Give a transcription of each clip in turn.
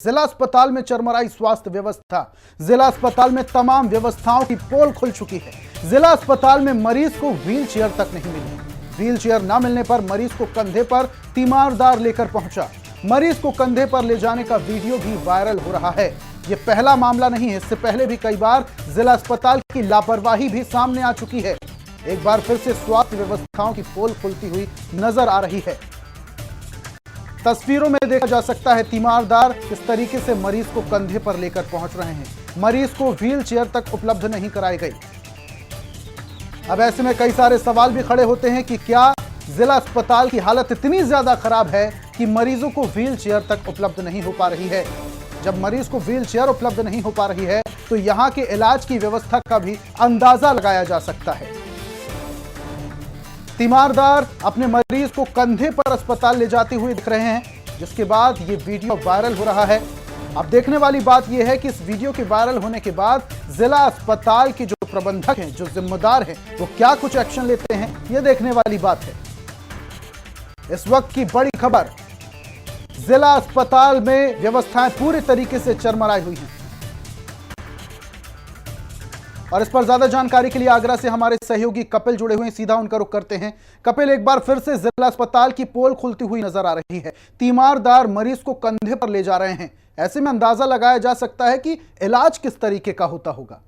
जिला अस्पताल में चरमराई स्वास्थ्य व्यवस्था। जिला अस्पताल में तमाम व्यवस्थाओं की पोल खुल चुकी है। जिला अस्पताल में मरीज को व्हील चेयर तक नहीं मिली। व्हील चेयर न मिलने पर मरीज को कंधे पर तीमारदार लेकर पहुंचा। मरीज को कंधे पर ले जाने का वीडियो भी वायरल हो रहा है। यह पहला मामला नहीं है, इससे पहले भी कई बार जिला अस्पताल की लापरवाही भी सामने आ चुकी है। एक बार फिर से स्वास्थ्य व्यवस्थाओं की पोल खुलती हुई नजर आ रही है। तस्वीरों में देखा जा सकता है तीमारदार किस तरीके से मरीज को कंधे पर लेकर पहुंच रहे हैं। मरीज को व्हील चेयर तक उपलब्ध नहीं कराई गई। अब ऐसे में कई सारे सवाल भी खड़े होते हैं कि क्या जिला अस्पताल की हालत इतनी ज्यादा खराब है कि मरीजों को व्हील चेयर तक उपलब्ध नहीं हो पा रही है। जब मरीज को व्हील चेयर उपलब्ध नहीं हो पा रही है तो यहां के इलाज की व्यवस्था का भी अंदाजा लगाया जा सकता है। तीमारदार अपने मरीज को कंधे पर अस्पताल ले जाते हुए दिख रहे हैं, जिसके बाद ये वीडियो वायरल हो रहा है। अब देखने वाली बात यह है कि इस वीडियो के वायरल होने के बाद जिला अस्पताल के जो प्रबंधक हैं, जो जिम्मेदार हैं, वो क्या कुछ एक्शन लेते हैं, यह देखने वाली बात है। इस वक्त की बड़ी खबर, जिला अस्पताल में व्यवस्थाएं पूरी तरीके से चरमराई हुई हैं। और इस पर ज्यादा जानकारी के लिए आगरा से हमारे सहयोगी कपिल जुड़े हुए हैं, सीधा उनका रुख करते हैं। कपिल, एक बार फिर से जिला अस्पताल की पोल खुलती हुई नजर आ रही है। तीमारदार मरीज को कंधे पर ले जा रहे हैं। ऐसे में अंदाजा लगाया जा सकता है कि इलाज किस तरीके का होता होगा।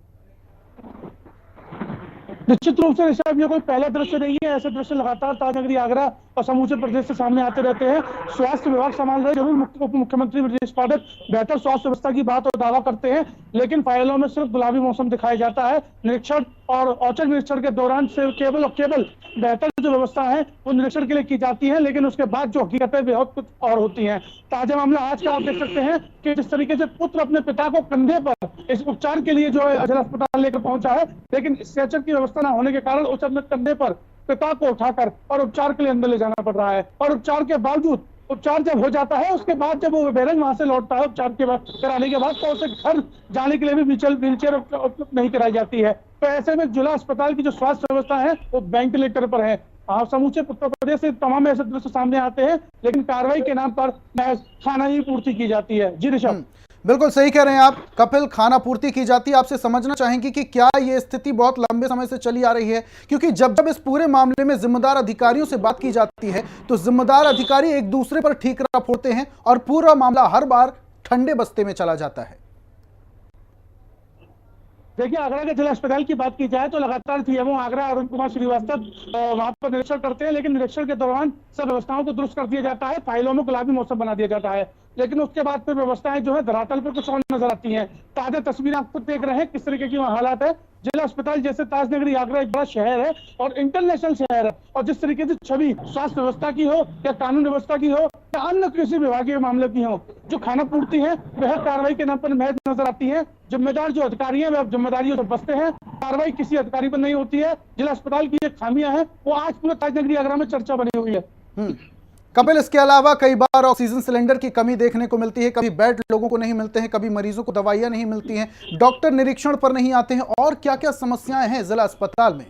निश्चित रूप से ऋषभ, ये कोई पहला दृश्य नहीं है। ऐसे दृश्य लगातार ताजनगरी, आगरा और समूचे प्रदेश से सामने आते रहते हैं। स्वास्थ्य विभाग संभाल रहे जरूर उप मुख्यमंत्री ब्रजेश पाठक बेहतर स्वास्थ्य व्यवस्था की बात और दावा करते हैं, लेकिन फाइलों में सिर्फ गुलाबी मौसम दिखाया जाता है। निरीक्षण और औचक निरीक्षण के दौरान से केवल और केवल बेहतर जो व्यवस्था है वो निरीक्षण के लिए की जाती है, लेकिन उसके बाद जो हकीकतें बहुत कुछ और होती हैं। ताजा मामला आज का आप देख सकते हैं कि जिस तरीके से पुत्र अपने पिता को कंधे पर इस उपचार के लिए जो है जिला अस्पताल लेकर पहुंचा है, लेकिन स्ट्रेचर की व्यवस्था न होने के कारण उस अपने कंधे पर पिता को उठाकर और उपचार के लिए अंदर ले जाना पड़ रहा है। और उपचार के बावजूद, उपचार जब हो जाता है उसके बाद जब वो बेरंग वहां से लौटता है उपचार के बाद कराने के बाद, तो उसे घर जाने के लिए भी व्हील चेयर उपलब्ध नहीं कराई जाती है। तो ऐसे में जिला अस्पताल की जो स्वास्थ्य व्यवस्था है वो वेंटिलेटर पर है। समूचे उत्तर प्रदेश से तमाम ऐसे दृश्य सामने आते हैं, लेकिन कार्रवाई के नाम पर महज खाना ही पूर्ति की जाती है। जी ऋषभ, बिल्कुल सही कह रहे हैं आप कपिल, खाना पूर्ति की जाती है। आपसे समझना चाहेंगे कि क्या ये स्थिति बहुत लंबे समय से चली आ रही है, क्योंकि जब जब इस पूरे मामले में जिम्मेदार अधिकारियों से बात की जाती है तो जिम्मेदार अधिकारी एक दूसरे पर ठीकरा फोड़ते हैं और पूरा मामला हर बार ठंडे बस्ते में चला जाता है। देखिए, आगरा के जिला अस्पताल की बात की जाए तो लगातार सीएमओ आगरा अरुण कुमार श्रीवास्तव वहां पर निरीक्षण करते हैं, लेकिन निरीक्षण के दौरान सब व्यवस्थाओं को दुरुस्त कर दिया जाता है, फाइलों में गुलाबी मौसम बना दिया जाता है, लेकिन उसके बाद फिर व्यवस्थाएं जो है धरातल पर कुछ और नजर आती हैं। ताजा तस्वीरें आप खुद देख रहे हैं किस तरीके की वहाँ हालात है। जिला अस्पताल जैसे ताजनगरी आगरा एक बड़ा शहर है और इंटरनेशनल शहर है, और जिस तरीके से छवि स्वास्थ्य व्यवस्था की हो या कानून व्यवस्था की हो या अन्य कृषि विभागीय मामले की हो, जो खाना पूर्ति है वह कार्रवाई के नाम पर महज नजर आती है। जिम्मेदार जो अधिकारी हैं वह जिम्मेदारियों से बचते हैं, कार्रवाई किसी अधिकारी पर नहीं होती है। जिला अस्पताल की जो खामियां हैं वो आज पूरे ताजनगरी आगरा में चर्चा बनी हुई है। कपिल, इसके अलावा कई बार ऑक्सीजन सिलेंडर की कमी देखने को मिलती है, कभी बेड लोगों को नहीं मिलते हैं, कभी मरीजों को दवाइयां नहीं मिलती हैं, डॉक्टर निरीक्षण पर नहीं आते हैं, और क्या क्या समस्याएं हैं जिला अस्पताल में।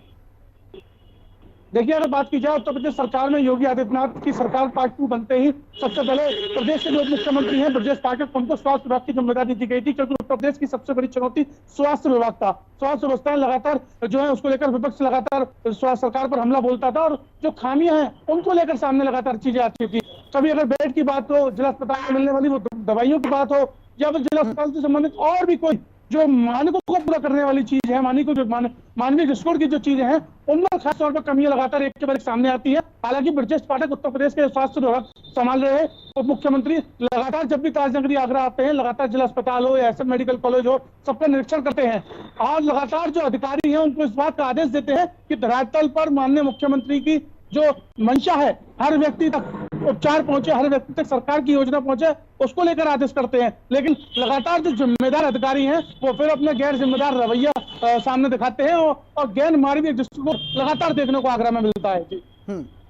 देखिए, अगर बात की जाए उत्तर प्रदेश सरकार में योगी आदित्यनाथ की सरकार पार्ट 2 बनते ही सबसे पहले प्रदेश के जो मुख्यमंत्री हैं ब्रजेश पाठक, उनको स्वास्थ्य विभाग की जिम्मेदारी दी गई थी, क्योंकि उत्तर प्रदेश की सबसे बड़ी चुनौती स्वास्थ्य विभाग था। स्वास्थ्य व्यवस्था लगातार जो है उसको लेकर विपक्ष लगातार स्वास्थ्य सरकार पर हमला बोलता था, और जो खामियां हैं उनको लेकर सामने लगातार चीजें आती थी। कभी अगर बेड की बात हो, जिला अस्पताल में मिलने वाली वो दवाइयों की बात हो, या फिर जिला अस्पताल से संबंधित और भी कोई जो मानकों को पूरा करने वाली चीज है, मानवीय दृष्टिकोण की जो चीजें हैं, उनमें खास तौर पर कमियां लगातार एक के बाद एक सामने आती है। हालांकि ब्रजेश पाठक उत्तर प्रदेश के स्वास्थ्य विभाग संभाल रहे उप मुख्यमंत्री लगातार जब भी ताजनगरी आगरा आते हैं, लगातार जिला अस्पताल हो या एसएम मेडिकल कॉलेज हो, सबका निरीक्षण करते हैं, और लगातार जो अधिकारी हैं उनको इस बात का आदेश देते हैं कि धरातल पर माननीय मुख्यमंत्री की जो मंशा है हर व्यक्ति तक उपचार पहुंचे, हर व्यक्ति तक सरकार की योजना पहुंचे, उसको लेकर आदेश करते हैं। लेकिन लगातार जो जिम्मेदार अधिकारी हैं वो फिर अपना गैर जिम्मेदार रवैया सामने दिखाते हैं, और गैर मानवीय दृष्टिकोण लगातार देखने को आगरा में मिलता है। जी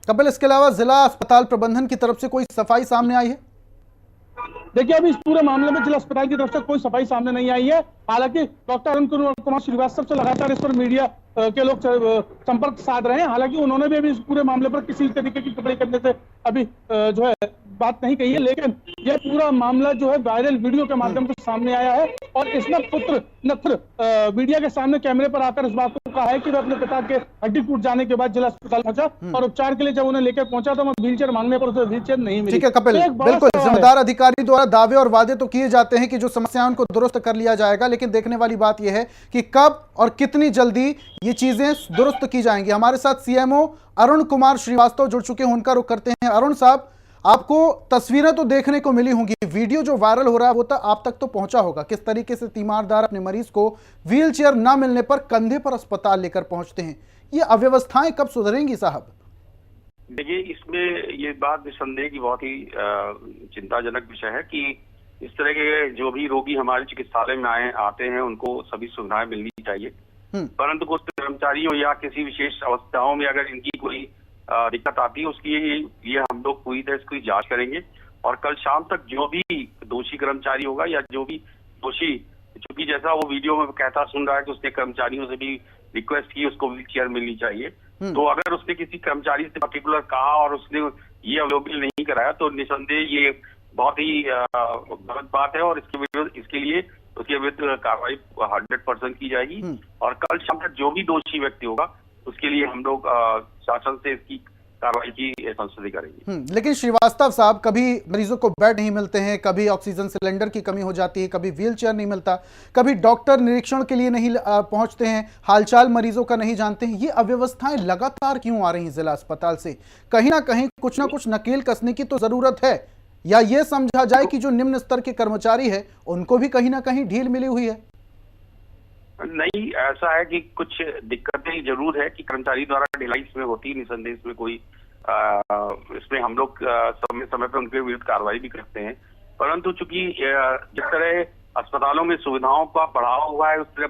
कपिल, इसके अलावा जिला अस्पताल प्रबंधन की तरफ से कोई सफाई सामने आई है? देखिए, अभी इस पूरे मामले में जिला अस्पताल की तरफ से कोई सफाई सामने नहीं आई है। हालांकि डॉक्टर अरुण कुमार श्रीवास्तव से लगातार इस पर मीडिया के लोग संपर्क साध रहे हैं। हालांकि उन्होंने भी अभी इस पूरे मामले पर किसी तरीके की टिप्पणी करने से अभी जो है बात नहीं कही है, लेकिन यह पूरा मामला जो है वायरल वीडियो के माध्यम से सामने आया है और इसमें पुत्र नथुर मीडिया के सामने कैमरे पर आकर इस बात को कहा है कि वह अपने पिता के हड्डी टूट जाने के बाद जिला अस्पताल पहुंचा और उपचार के लिए जब उन्हें लेकर पहुंचा तो वहां व्हीलचेयर मांगने पर उसे व्हीलचेयर नहीं मिली। ठीक है कपिल, तो एक बड़ा बिल्कुल सवाल है। जिम्मेदार अधिकारी द्वारा दावे और वादे तो किए जाते हैं कि जो समस्या है उनको दुरुस्त कर लिया जाएगा, लेकिन देखने वाली बात यह है कि कब और कितनी जल्दी ये चीजें दुरुस्त की जाएंगी। हमारे साथ सीएमओ अरुण कुमार श्रीवास्तव जुड़ चुके हैं, उनका रुख करते हैं। अरुण साहब, आपको तस्वीरें तो देखने को मिली होंगी, वीडियो जो वायरल हो रहा है वो तो आप तक तो पहुंचा होगा। किस तरीके से तीमारदार अपने मरीज को व्हीलचेयर ना मिलने पर कंधे पर अस्पताल लेकर पहुंचते हैं, ये अव्यवस्थाएं कब सुधरेंगी साहब? देखिए, इसमें ये बात निसंदेह की बहुत ही चिंताजनक विषय है कि इस तरह के जो भी रोगी हमारे चिकित्सालय में आते हैं उनको सभी सुविधाएं मिलनी चाहिए, परंतु कुछ कर्मचारियों या किसी विशेष अवस्थाओं में अगर इनकी कोई दिक्कत आती है उसकी ये हम लोग पूरी तरह इसकी जांच करेंगे और कल शाम तक जो भी दोषी कर्मचारी होगा या जो भी दोषी, चूंकि जैसा वो वीडियो में कहता सुन रहा है कि उसने कर्मचारियों से भी रिक्वेस्ट की उसको व्हीलचेयर मिलनी चाहिए, तो अगर उसने किसी कर्मचारी से पर्टिकुलर कहा और उसने ये अवेलेबल नहीं कराया तो निसंदेह ये बहुत ही गलत बात है और इसके लिए उसके विरुद्ध कार्रवाई 100% की जाएगी और कल शाम तक जो भी दोषी व्यक्ति होगा उसके लिए हम लोग शासन से इसकी कार्रवाई की संस्तुति करेंगे। लेकिन श्रीवास्तव साहब, कभी मरीजों को बेड नहीं मिलते हैं, कभी ऑक्सीजन सिलेंडर की कमी हो जाती है, कभी व्हीलचेयर नहीं मिलता, कभी डॉक्टर निरीक्षण के लिए नहीं पहुंचते हैं, हालचाल मरीजों का नहीं जानते हैं। ये अव्यवस्थाएं लगातार क्यों आ रही हैं जिला अस्पताल से? कहीं ना कहीं कुछ ना कुछ नकेल कसने की तो जरूरत है, या ये समझा जाए कि जो निम्न स्तर के कर्मचारी है उनको भी कहीं ना कहीं ढील मिली हुई है? नहीं, ऐसा है कि कुछ दिक्कतें जरूर है कि कर्मचारी द्वारा ढिलाई इसमें होती, निसंदेह इसमें कोई इसमें हम लोग समय समय पर उनके विरुद्ध कार्रवाई भी करते हैं, परंतु चूंकि जिस तरह अस्पतालों में सुविधाओं का बढ़ाव हुआ है उस तरह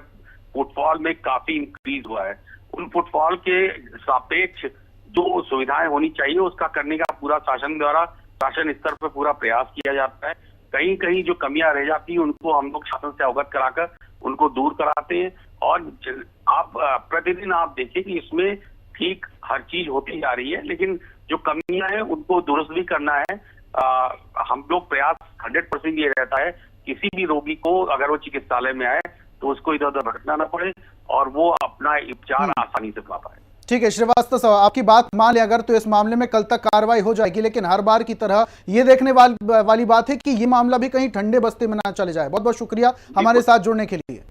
फुटफॉल में काफी इंक्रीज हुआ है। उन फुटफॉल के सापेक्ष जो सुविधाएं होनी चाहिए उसका करने का पूरा शासन स्तर पर पूरा प्रयास किया जाता है। कहीं कहीं जो कमियां रह जाती है उनको हम लोग शासन से अवगत कराकर उनको दूर कराते हैं और आप प्रतिदिन आप देखिए कि इसमें ठीक हर चीज होती जा रही है, लेकिन जो कमियां हैं उनको दुरुस्त भी करना है। हम लोग प्रयास 100% ये रहता है किसी भी रोगी को अगर वो चिकित्सालय में आए तो उसको इधर उधर भटकना न पड़े और वो अपना उपचार आसानी से पा पाए। ठीक है श्रीवास्तव साहब, आपकी बात मान लें अगर तो इस मामले में कल तक कार्रवाई हो जाएगी, लेकिन हर बार की तरह ये देखने वाली बात है कि ये मामला भी कहीं ठंडे बस्ते में ना चले जाए। बहुत बहुत शुक्रिया हमारे साथ जुड़ने के लिए।